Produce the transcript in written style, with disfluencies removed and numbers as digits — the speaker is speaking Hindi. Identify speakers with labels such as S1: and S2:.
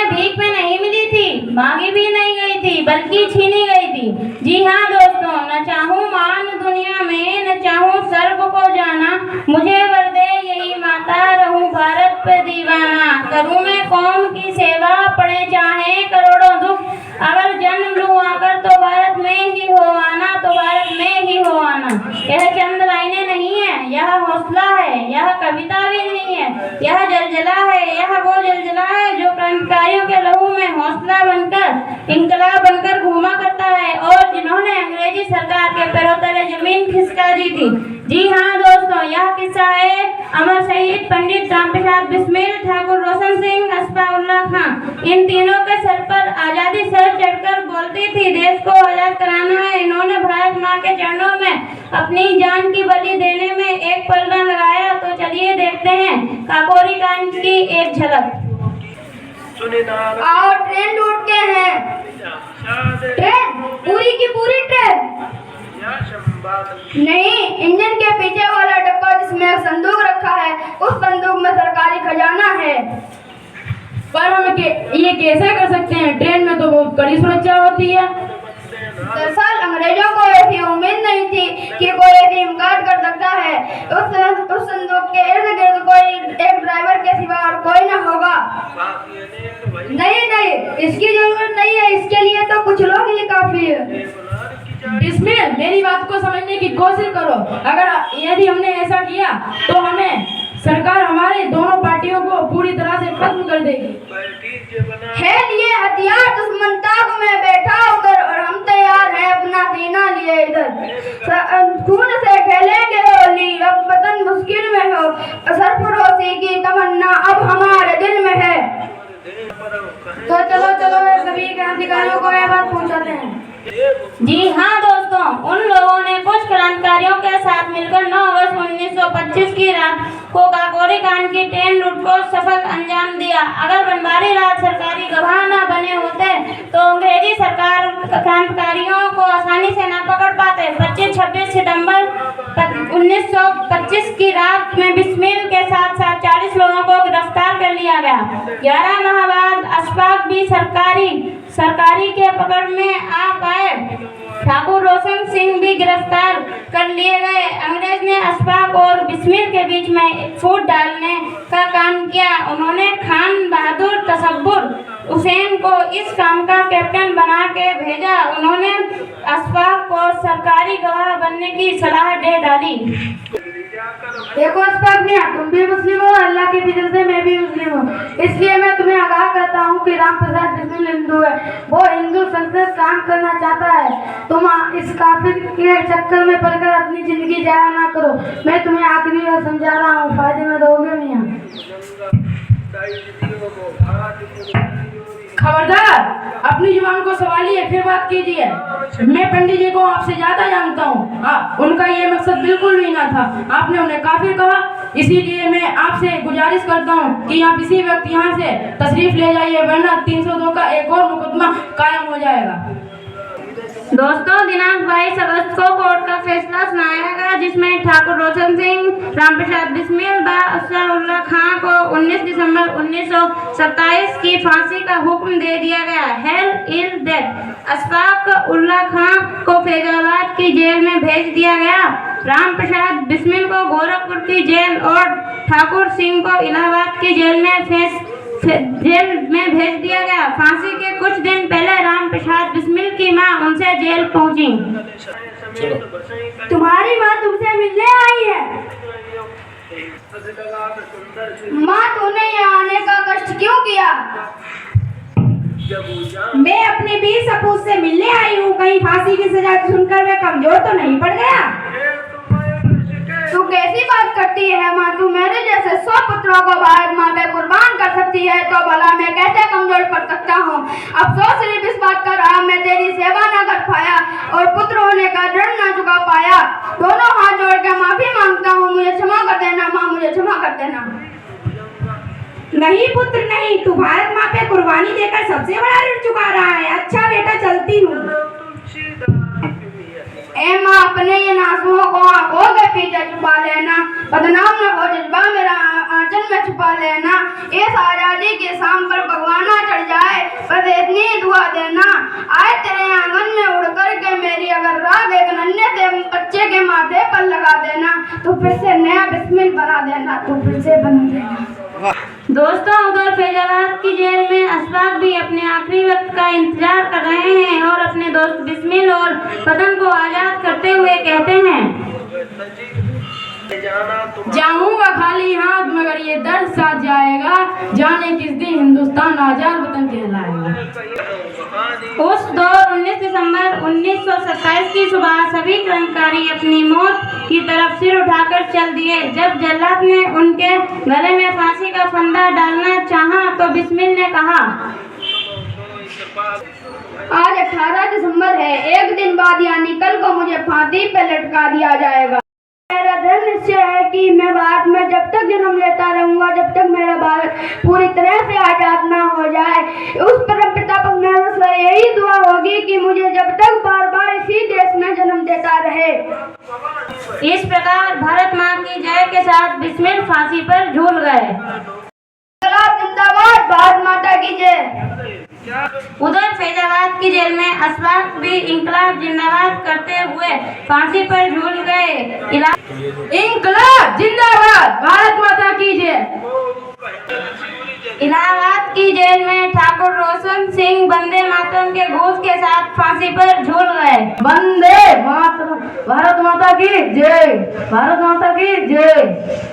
S1: हमें भीख में नहीं मिली थी, मांगी भी नहीं गई थी, बल्कि छीनी गई थी। जी हाँ दोस्तों, न चाहूँ मान दुनिया में, न चाहूँ स्वर्ग को जाना, मुझे वर दे यही माता, रहूं भारत पे दीवाना। करूँ मैं कौम की सेवा, पड़े चाहे करोड़ों दुख, अगर जन्म लूँ आकर तो भारत में ही हो आना, तो भारत में ही हो आना। यह चंद लाइनें नहीं है, यह हौसला है, यह कविता भी नहीं है, यह जलजला है, यह वो जलजला है जो क्रांतिकारियों के लहू में हौसला बनकर, इंकलाब बनकर घूमा करता है, और जिन्होंने अंग्रेजी सरकार के पैरों तले जमीन खिसका दी थी। जी हाँ दोस्तों, यह किस्सा है अमर शहीद पंडित रामप्रसाद बिस्मिल, ठाकुर रोशन सिंह, अस्फाउल्लाह खां। इन तीनों के सर पर आजादी सर चढ़कर बोलती थी, देश को आजाद कराना है। इन्होंने भारत माँ के चरणों में अपनी जान की बलि देने में एक पल न लगाया। तो चलिए देखते हैं काकोरी कांड की एक झलक।
S2: आओ ट्रेन लूट के हैं, ट्रेन पूरी की पूरी ट्रेन नहीं, इंजन के पीछे वाला डब्बा जिसमें एक संदूक रखा है, उस संदूक में सरकारी खजाना है।
S3: पर हम ये कैसे कर सकते हैं? ट्रेन में तो बहुत कड़ी सुरक्षा होती है।
S2: दरअसल अंग्रेजों को ऐसी उम्मीद नहीं थी कि कोई ऐसी इनकार कर सकता है। उस संदूक के इर्द गिर्द कोई एक ड्राइवर के सिवा और कोई न होगा। नहीं, इसकी जरूरत नहीं है, इसके लिए तो कुछ लोग ही काफी है।
S3: बिस्मिल, मेरी बात को समझने की कोशिश करो। अगर यदि हमने ऐसा किया तो हमें सरकार हमारे दोनों पार्टियों को पूरी तरह से खत्म कर देगी।
S2: है लिए हथियार दुश्मन ताक में बैठा उधर, और हम तैयार हैं अपना सीना लिए इधर। खून से खेलेंगे होली, अब वतन मुश्किल में हो, सरफरोशी की तमन्ना अब हमारे दिल में है। तो चलो सभी क्रांतिकारियों को यह बात पहुंचाते हैं।
S1: जी हाँ दोस्तों, उन लोगों ने कुछ क्रांतिकारियों के साथ मिलकर 9 अगस्त 1925 की रात को काकोरी कांड की ट्रेन लूट को सफल अंजाम दिया। अगर बनवारी राज सरकारी गवाह न बने होते तो अंग्रेजी सरकार क्रांतिकारियों को आसानी से न पकड़ पाते। 25-26 सितंबर 1925 की रात में बिस्मिल के साथ 40 लोगों को गिरफ्तार कर लिया गया। 11 माह बाद अशफाक भी सरकारी के पकड़ में आ पाए। ठाकुर रोशन सिंह भी गिरफ्तार कर लिए गए। अंग्रेज ने अशफाक और बिस्मिल के बीच में फूट डालने का काम किया। उन्होंने खान बहादुर तसब्बुर हुसैन को इस काम का कैप्टन बना के भेजा। उन्होंने अशफाक को सरकारी गवाह बनने की सलाह दे डाली।
S2: देखो अशफाक मियां, तुम भी मुस्लिम हो, अल्लाह के फजल से मैं भी मुस्लिम हूँ, इसलिए मैं तुम्हें आगाह करता हूँ कि रामप्रसाद बिस्मिल हिंदू है। वो हिंदू संसद काम करना चाहता है। तुम इस काफिर के चक्कर में पड़कर अपनी जिंदगी जाया ना करो। मैं तुम्हें आखिरी बार समझा रहा हूँ, फायदे में रहोगे मियां।
S3: खबरदार, अपनी जुबान को संभालिए, फिर बात कीजिए। मैं पंडित जी को आपसे ज्यादा जानता हूँ। उनका ये मकसद बिल्कुल भी ना था। आपने उन्हें काफिर कहा, इसीलिए मैं आपसे गुजारिश करता हूँ कि आप इसी वक्त यहाँ से तशरीफ ले जाइए, वरना 302 का एक और मुकदमा कायम हो जाएगा।
S1: दोस्तों, दिनांक 22 अगस्त को कोर्ट का फैसला सुनाया गया, जिसमें ठाकुर रोशन सिंह, रामप्रसाद बिस्मिल व अस्फाउल्लाह खां को 19 दिसंबर 1927 की फांसी का हुक्म दे दिया गया। हेल इल डेथ। अशफाक उल्लाह खां को फैजाबाद की जेल में भेज दिया गया। रामप्रसाद बिस्मिल को गोरखपुर की जेल और ठाकुर सिंह को इलाहाबाद की जेल में भेज दिया गया। फांसी के कुछ दिन पहले रामप्रसाद बिस्मिल की मां उनसे जेल पहुंची।
S2: तुम्हारी माँ तुमसे मिलने आई है। माँ, तूने यहाँ आने का कष्ट क्यों किया?
S3: मैं अपने वीर सपूत से मिलने आई हूँ। कहीं फांसी की सजा सुनकर मैं कमजोर तो नहीं पड़ गया?
S2: तू कैसी बात करती है माँ? तू मेरे जैसे 100 पुत्रों को भारत माँ पे कुर्बान कर सकती है, तो भला मैं कैसे कमजोर पड़ सकता हूँ? अफसोस सिर्फ इस बात का रहा, मैं तेरी सेवा न कर पाया और पुत्र होने का ऋण न चुका पाया। दोनों हाथ जोड़ के माफी मांगता हूँ, मुझे क्षमा कर देना माँ, मुझे क्षमा कर देना।
S3: नहीं पुत्र नहीं, तू भारत माँ पे कुर्बानी देकर सबसे बड़ा ऋण चुका रहा है। अच्छा बेटा, चलती हूँ।
S2: ए माँ, अपने ये नासुओं को आंखों के पीछे छुपा लेना, बदनाम न हो जज्बा मेरा आंचल में छुपा लेना। इस आजादी के शाम पर भगवाना चढ़ जाए। लगा देना, तो फिर से नया बिस्मिल बना देना, तो फिर से बना देना।
S1: दोस्तों, उधर फैजाबाद की जेल में अशफाक भी अपने आखिरी वक्त का इंतजार कर रहे हैं और अपने दोस्त बिस्मिल और पतन को आजाद करते हुए कहते हैं,
S3: जाऊंगा खाली हाथ मगर ये दर्द साथ जाएगा, जाने किस दिन हिंदुस्तान आजाद वतन कहलाएगा।
S1: उस दौर 19 दिसंबर 1927 की सुबह सभी क्रांतिकारी अपनी मौत की तरफ सिर उठाकर चल दिए। जब जल्लाद ने उनके गले में फांसी का फंदा डालना चाहा तो बिस्मिल ने कहा,
S2: आज 18 दिसंबर है, एक दिन बाद यानी कल को मुझे फांसी पे लटका दिया जाएगा। मेरा दृढ़ निश्चय है कि मैं भारत में जब तक जन्म लेता रहूंगा, जब तक मेरा भारत पूरी तरह से आजाद ना हो जाए। उस परमपिता परमेश्वर से यही दुआ होगी कि मुझे जब तक बार बार इसी देश में जन्म देता रहे।
S1: इस प्रकार भारत माँ की जय के साथ बिस्मिल फांसी पर झूल गए।
S2: जिंदाबाद, भारत माता की जय।
S1: उधर फैजाबाद की जेल में अशफाक भी इंकलाब जिंदाबाद करते हुए फांसी पर झूल गए।
S3: इंकलाब जिंदाबाद, भारत माता की जय।
S1: इलाहाबाद की जेल में ठाकुर रोशन सिंह वंदे मातरम के घोष के साथ फांसी पर झूल गए।
S3: वंदे मातरम, भारत माता की जय, भारत माता की जय।